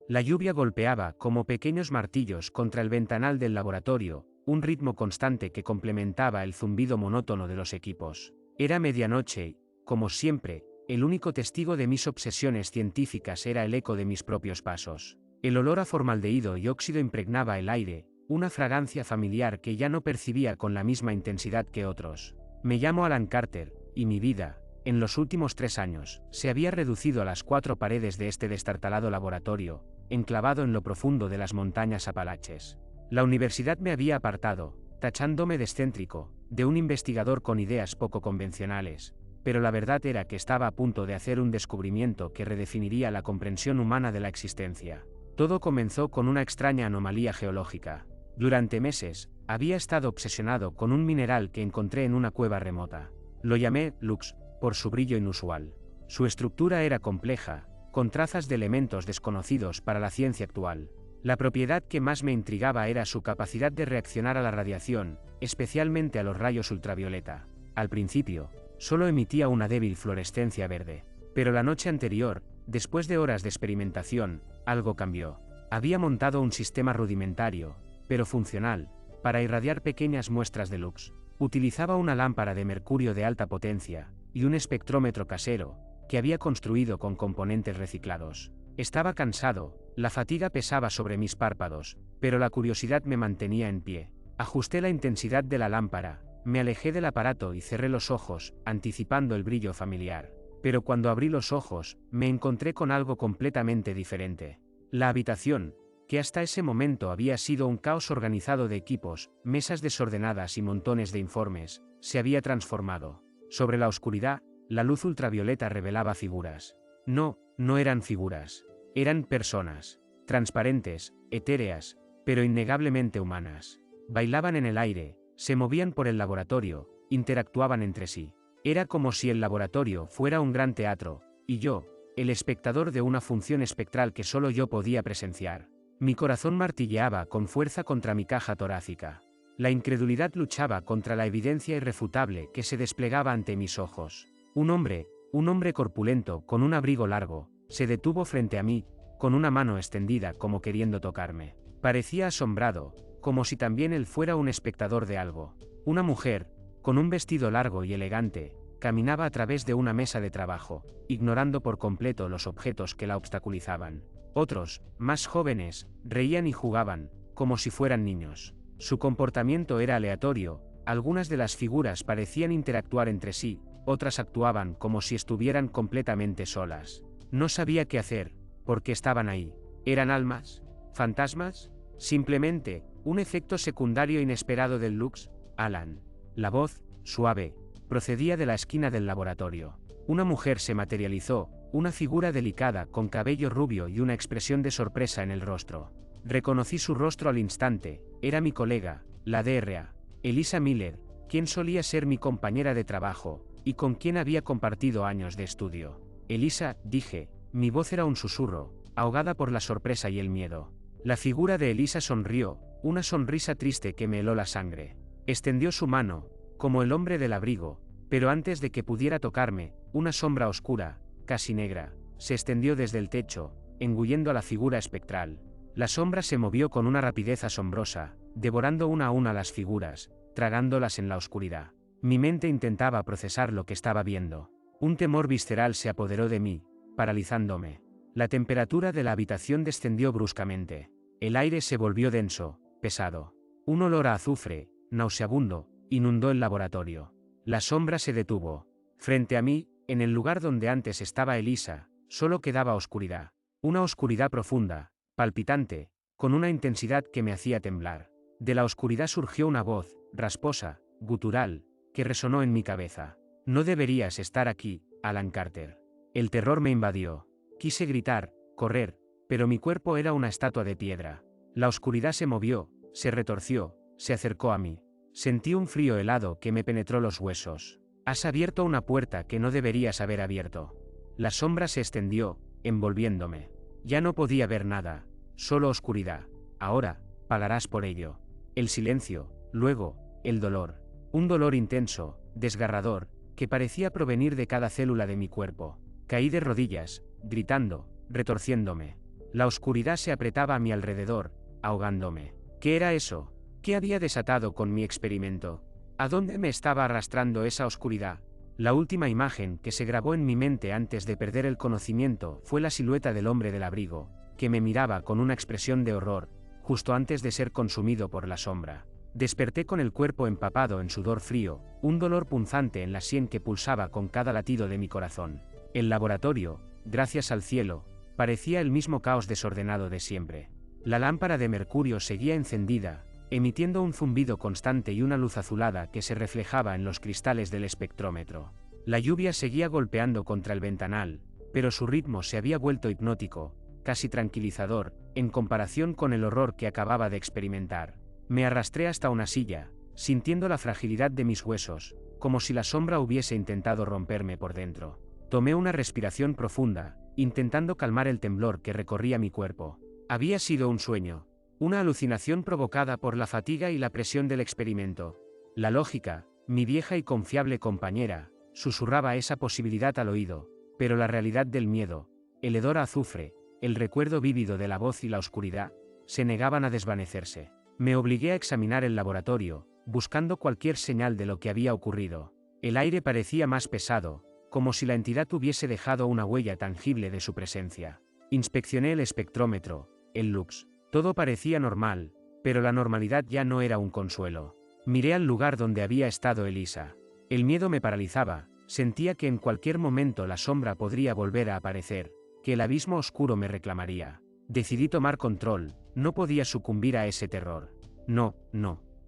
La lluvia golpeaba como pequeños martillos contra el ventanal del laboratorio, un ritmo constante que complementaba el zumbido monótono de los equipos. Era medianoche y, como siempre, el único testigo de mis obsesiones científicas era el eco de mis propios pasos. El olor a formaldehído y óxido impregnaba el aire, una fragancia familiar que ya no percibía con la misma intensidad que otros. Me llamo Alan Carter, y mi vida, en los últimos 3 años, se había reducido a las 4 paredes de este destartalado laboratorio, enclavado en lo profundo de las montañas Apalaches. La universidad me había apartado, tachándome de excéntrico, de un investigador con ideas poco convencionales, pero la verdad era que estaba a punto de hacer un descubrimiento que redefiniría la comprensión humana de la existencia. Todo comenzó con una extraña anomalía geológica. Durante meses, había estado obsesionado con un mineral que encontré en una cueva remota. Lo llamé Lux, por su brillo inusual. Su estructura era compleja, con trazas de elementos desconocidos para la ciencia actual. La propiedad que más me intrigaba era su capacidad de reaccionar a la radiación, especialmente a los rayos ultravioleta. Al principio, solo emitía una débil fluorescencia verde. Pero la noche anterior, después de horas de experimentación, algo cambió. Había montado un sistema rudimentario, pero funcional, para irradiar pequeñas muestras de lux. Utilizaba una lámpara de mercurio de alta potencia, y un espectrómetro casero, que había construido con componentes reciclados. Estaba cansado, la fatiga pesaba sobre mis párpados, pero la curiosidad me mantenía en pie. Ajusté la intensidad de la lámpara, me alejé del aparato y cerré los ojos, anticipando el brillo familiar. Pero cuando abrí los ojos, me encontré con algo completamente diferente. La habitación, que hasta ese momento había sido un caos organizado de equipos, mesas desordenadas y montones de informes, se había transformado. Sobre la oscuridad, la luz ultravioleta revelaba figuras. No eran figuras. Eran personas. Transparentes, etéreas, pero innegablemente humanas. Bailaban en el aire, se movían por el laboratorio, interactuaban entre sí. Era como si el laboratorio fuera un gran teatro, y yo, el espectador de una función espectral que solo yo podía presenciar. Mi corazón martilleaba con fuerza contra mi caja torácica. La incredulidad luchaba contra la evidencia irrefutable que se desplegaba ante mis ojos. Un hombre corpulento con un abrigo largo, se detuvo frente a mí, con una mano extendida como queriendo tocarme. Parecía asombrado, como si también él fuera un espectador de algo. Una mujer, con un vestido largo y elegante, caminaba a través de una mesa de trabajo, ignorando por completo los objetos que la obstaculizaban. Otros, más jóvenes, reían y jugaban, como si fueran niños. Su comportamiento era aleatorio, algunas de las figuras parecían interactuar entre sí, otras actuaban como si estuvieran completamente solas. No sabía qué hacer, porque estaban ahí. ¿Eran almas? ¿Fantasmas? Simplemente, un efecto secundario inesperado del Lux. Alan. La voz, suave, procedía de la esquina del laboratorio. Una mujer se materializó, una figura delicada con cabello rubio y una expresión de sorpresa en el rostro. Reconocí su rostro al instante, era mi colega, la Dra. Elisa Miller, quien solía ser mi compañera de trabajo, y con quien había compartido años de estudio. Elisa, dije, mi voz era un susurro, ahogada por la sorpresa y el miedo. La figura de Elisa sonrió, una sonrisa triste que me heló la sangre. Extendió su mano, como el hombre del abrigo, pero antes de que pudiera tocarme, una sombra oscura, casi negra, se extendió desde el techo, engullendo a la figura espectral. La sombra se movió con una rapidez asombrosa, devorando una a una las figuras, tragándolas en la oscuridad. Mi mente intentaba procesar lo que estaba viendo. Un temor visceral se apoderó de mí, paralizándome. La temperatura de la habitación descendió bruscamente. El aire se volvió denso, pesado. Un olor a azufre, nauseabundo, inundó el laboratorio. La sombra se detuvo. Frente a mí, en el lugar donde antes estaba Elisa, solo quedaba oscuridad. Una oscuridad profunda, palpitante, con una intensidad que me hacía temblar. De la oscuridad surgió una voz, rasposa, gutural, que resonó en mi cabeza. No deberías estar aquí, Alan Carter. El terror me invadió. Quise gritar, correr, pero mi cuerpo era una estatua de piedra. La oscuridad se movió, se retorció, se acercó a mí. Sentí un frío helado que me penetró los huesos. Has abierto una puerta que no deberías haber abierto. La sombra se extendió, envolviéndome. Ya no podía ver nada, solo oscuridad. Ahora, pagarás por ello. El silencio, luego, el dolor. Un dolor intenso, desgarrador, que parecía provenir de cada célula de mi cuerpo. Caí de rodillas, gritando, retorciéndome. La oscuridad se apretaba a mi alrededor, ahogándome. ¿Qué era eso? ¿Qué había desatado con mi experimento? ¿A dónde me estaba arrastrando esa oscuridad? La última imagen que se grabó en mi mente antes de perder el conocimiento fue la silueta del hombre del abrigo, que me miraba con una expresión de horror, justo antes de ser consumido por la sombra. Desperté con el cuerpo empapado en sudor frío, un dolor punzante en la sien que pulsaba con cada latido de mi corazón. El laboratorio, gracias al cielo, parecía el mismo caos desordenado de siempre. La lámpara de mercurio seguía encendida, emitiendo un zumbido constante y una luz azulada que se reflejaba en los cristales del espectrómetro. La lluvia seguía golpeando contra el ventanal, pero su ritmo se había vuelto hipnótico, casi tranquilizador, en comparación con el horror que acababa de experimentar. Me arrastré hasta una silla, sintiendo la fragilidad de mis huesos, como si la sombra hubiese intentado romperme por dentro. Tomé una respiración profunda, intentando calmar el temblor que recorría mi cuerpo. Había sido un sueño, una alucinación provocada por la fatiga y la presión del experimento. La lógica, mi vieja y confiable compañera, susurraba esa posibilidad al oído, pero la realidad del miedo, el hedor a azufre, el recuerdo vívido de la voz y la oscuridad, se negaban a desvanecerse. Me obligué a examinar el laboratorio, buscando cualquier señal de lo que había ocurrido. El aire parecía más pesado, como si la entidad hubiese dejado una huella tangible de su presencia. Inspeccioné el espectrómetro, el lux. Todo parecía normal, pero la normalidad ya no era un consuelo. Miré al lugar donde había estado Elisa. El miedo me paralizaba, sentía que en cualquier momento la sombra podría volver a aparecer, que el abismo oscuro me reclamaría. Decidí tomar control, no podía sucumbir a ese terror. No.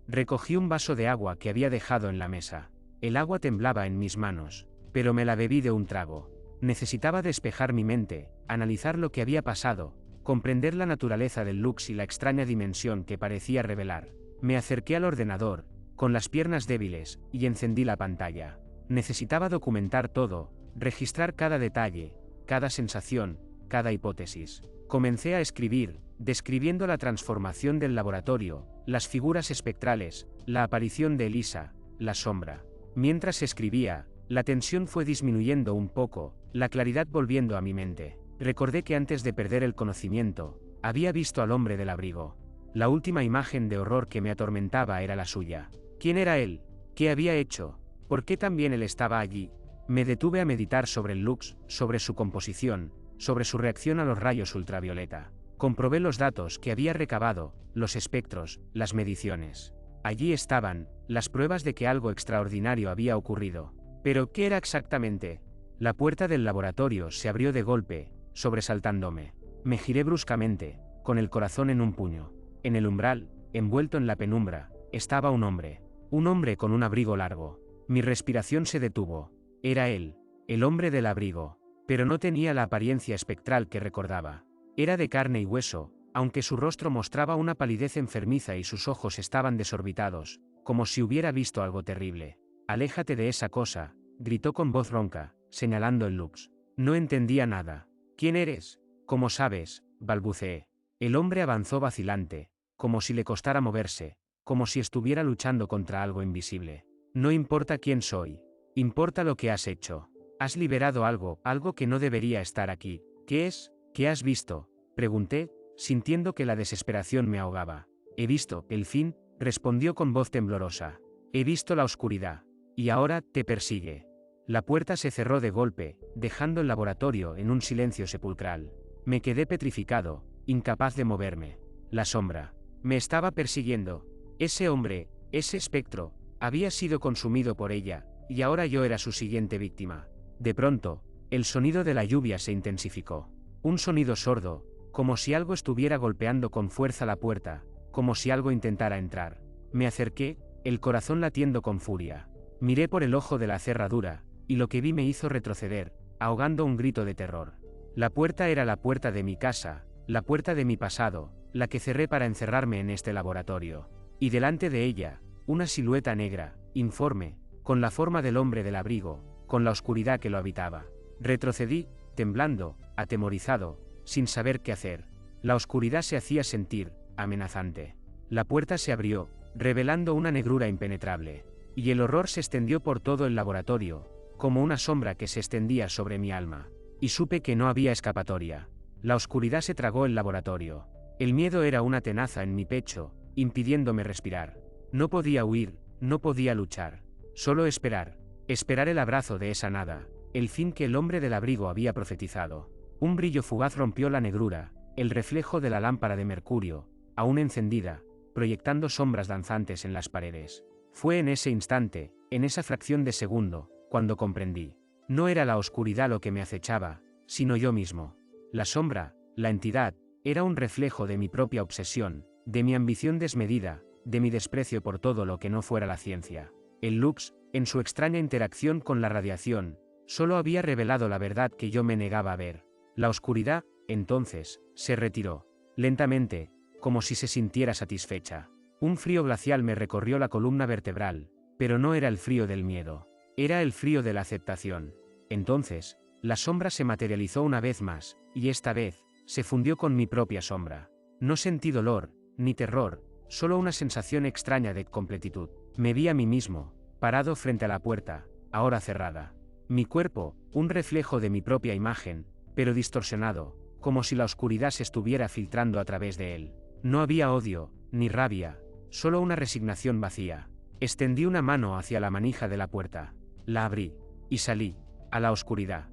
Recogí un vaso de agua que había dejado en la mesa. El agua temblaba en mis manos, pero me la bebí de un trago. Necesitaba despejar mi mente, analizar lo que había pasado, comprender la naturaleza del lux y la extraña dimensión que parecía revelar. Me acerqué al ordenador, con las piernas débiles, y encendí la pantalla. Necesitaba documentar todo, registrar cada detalle, cada sensación, cada hipótesis. Comencé a escribir, describiendo la transformación del laboratorio, las figuras espectrales, la aparición de Elisa, la sombra. Mientras escribía, la tensión fue disminuyendo un poco, la claridad volviendo a mi mente. Recordé que antes de perder el conocimiento, había visto al hombre del abrigo. La última imagen de horror que me atormentaba era la suya. ¿Quién era él? ¿Qué había hecho? ¿Por qué también él estaba allí? Me detuve a meditar sobre el lux, sobre su composición, sobre su reacción a los rayos ultravioleta. Comprobé los datos que había recabado, los espectros, las mediciones. Allí estaban, las pruebas de que algo extraordinario había ocurrido. ¿Pero qué era exactamente? La puerta del laboratorio se abrió de golpe, sobresaltándome. Me giré bruscamente, con el corazón en un puño. En el umbral, envuelto en la penumbra, estaba un hombre. Un hombre con un abrigo largo. Mi respiración se detuvo. Era él, el hombre del abrigo. Pero no tenía la apariencia espectral que recordaba. Era de carne y hueso, aunque su rostro mostraba una palidez enfermiza y sus ojos estaban desorbitados, como si hubiera visto algo terrible. «Aléjate de esa cosa», gritó con voz ronca, señalando el lux. No entendía nada. «¿Quién eres?» «¿Cómo sabes?», balbuceé. El hombre avanzó vacilante, como si le costara moverse, como si estuviera luchando contra algo invisible. «No importa quién soy. Importa lo que has hecho. Has liberado algo, algo que no debería estar aquí. ¿Qué es? ¿Qué has visto?», pregunté, sintiendo que la desesperación me ahogaba. «He visto el fin», respondió con voz temblorosa. «He visto la oscuridad. Y ahora te persigue». La puerta se cerró de golpe, dejando el laboratorio en un silencio sepulcral. Me quedé petrificado, incapaz de moverme. La sombra me estaba persiguiendo. Ese hombre, ese espectro, había sido consumido por ella, y ahora yo era su siguiente víctima. De pronto, el sonido de la lluvia se intensificó. Un sonido sordo, como si algo estuviera golpeando con fuerza la puerta, como si algo intentara entrar. Me acerqué, el corazón latiendo con furia. Miré por el ojo de la cerradura, y lo que vi me hizo retroceder, ahogando un grito de terror. La puerta era la puerta de mi casa, la puerta de mi pasado, la que cerré para encerrarme en este laboratorio. Y delante de ella, una silueta negra, informe, con la forma del hombre del abrigo, con la oscuridad que lo habitaba. Retrocedí, temblando, atemorizado, sin saber qué hacer. La oscuridad se hacía sentir, amenazante. La puerta se abrió, revelando una negrura impenetrable. Y el horror se extendió por todo el laboratorio, como una sombra que se extendía sobre mi alma. Y supe que no había escapatoria. La oscuridad se tragó el laboratorio. El miedo era una tenaza en mi pecho, impidiéndome respirar. No podía huir, no podía luchar. Solo esperar. Esperar el abrazo de esa nada, el fin que el hombre del abrigo había profetizado. Un brillo fugaz rompió la negrura, el reflejo de la lámpara de mercurio, aún encendida, proyectando sombras danzantes en las paredes. Fue en ese instante, en esa fracción de segundo, cuando comprendí. No era la oscuridad lo que me acechaba, sino yo mismo. La sombra, la entidad, era un reflejo de mi propia obsesión, de mi ambición desmedida, de mi desprecio por todo lo que no fuera la ciencia. El Lux, en su extraña interacción con la radiación, solo había revelado la verdad que yo me negaba a ver. La oscuridad, entonces, se retiró. Lentamente, como si se sintiera satisfecha. Un frío glacial me recorrió la columna vertebral, pero no era el frío del miedo. Era el frío de la aceptación. Entonces, la sombra se materializó una vez más, y esta vez, se fundió con mi propia sombra. No sentí dolor, ni terror, solo una sensación extraña de completitud. Me vi a mí mismo, parado frente a la puerta, ahora cerrada. Mi cuerpo, un reflejo de mi propia imagen, pero distorsionado, como si la oscuridad se estuviera filtrando a través de él. No había odio, ni rabia, solo una resignación vacía. Extendí una mano hacia la manija de la puerta. La abrí, y salí, a la oscuridad.